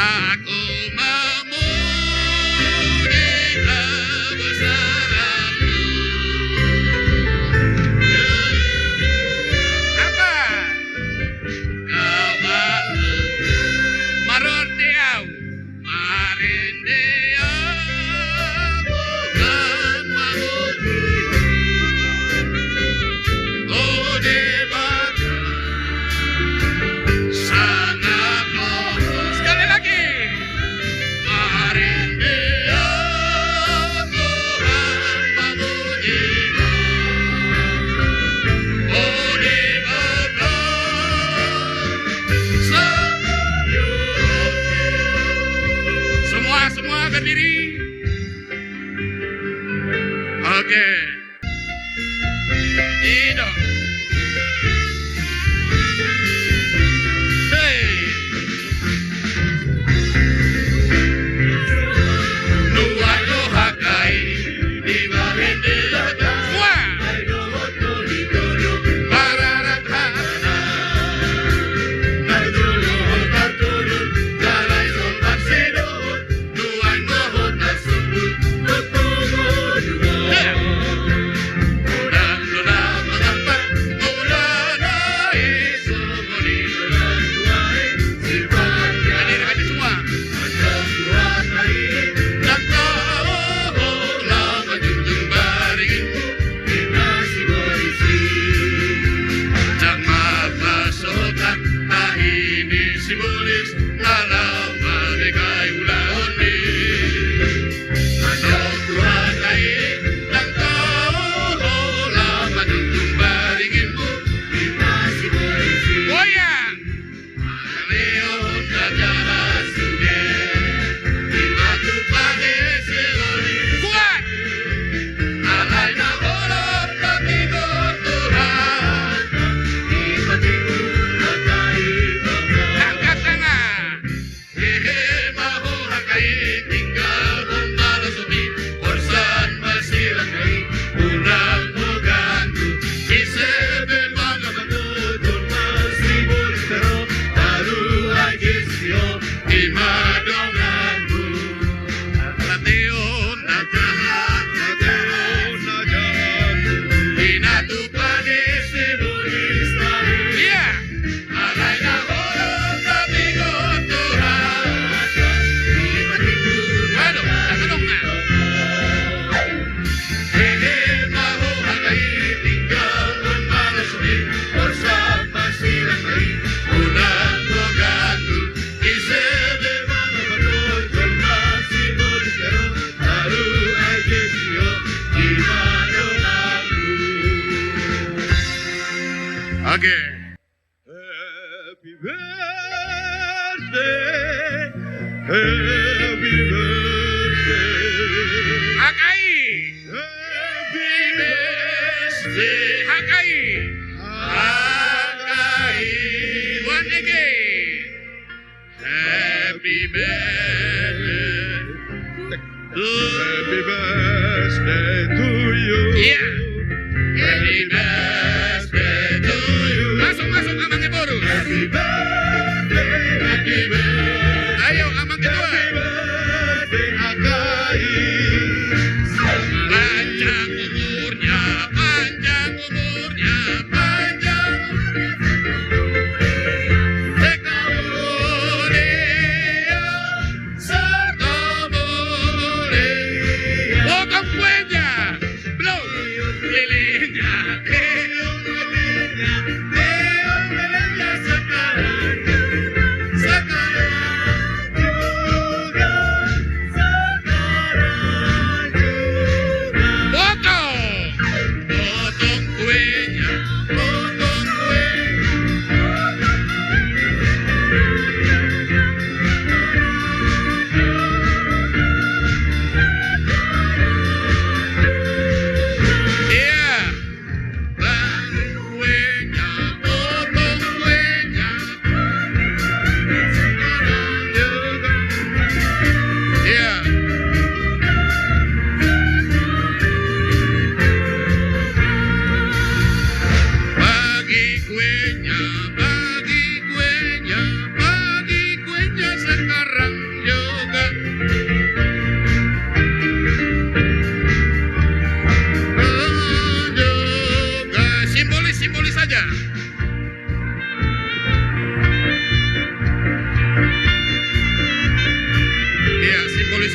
Aku memuji kebesaran-Mu. Apa? Kau baru marindeau, bukan memuji. Oh debata, sangat lohor. Sekali lagi. Marindeau, Tuhan memuji-Mu. Oh debata, semua berdiri. Oke. Hidup. Hey. Nuai lohakai di barendela. Semua. Bararakana. Natulun, dalai sopan sedot. Nuai mohon nasubut, betul juga. Ulang mengapa mulana isumuni ulang tuai sifat hadir semua. Dan kau lama junjung baringmu dinasi berisi. Jangan masukkan nah ini simbolis dalam mereka ulang ini. Ada Tuhan lain dan kau lama junjung baringmu dinasi berisi. Goyang. Leon Raja Sude di batu pada selori. Kuat. Alainya bolong tapi Tuhan di hatiku hakai Tuhan. Angkat tangan. Mahu hakai tinggal membalas suami Orsan masih langai Unang mugantu Isebel bangga betul masih boleh teruk Baru aja sio Imadonganmu Nateon najahat Inatu pade sebulis tari. Iya. Alainya bolong tapi Tuhan di hatiku. Aduh, jangan dong, nah. Mahu hakai tinggal membalas suami bersama silangai Unang mugantu Isebel bangga betul masih boleh teruk Baru aja sio Imadonganmu. Oke. Happy birthday, happy birthday. Hakai. Happy birthday. Hakai. Hakai. One again. Happy birthday. Happy birthday to you. Yeah. Happy birthday to you. Masuk Amang Iboru. Happy birthday, happy birthday. Ayo Amang kedua. Happy birthday Hakai. Panjang umurnya, panjang umurnya, panjang. Potong kuenya.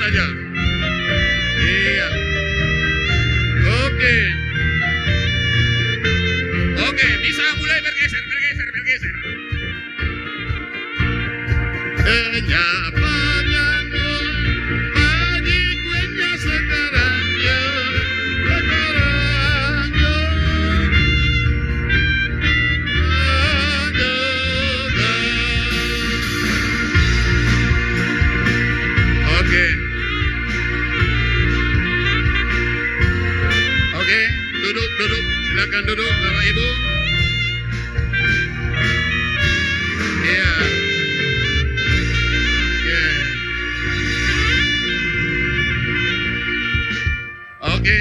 saja. Iya. Oke. Oke, bisa mulai bergeser. Kenyapannya pagi kuenya sekarang ya, sekarang ya. Oke. Oke, duduk. Silakan duduk, Bapak Ibu. Iya. Oke.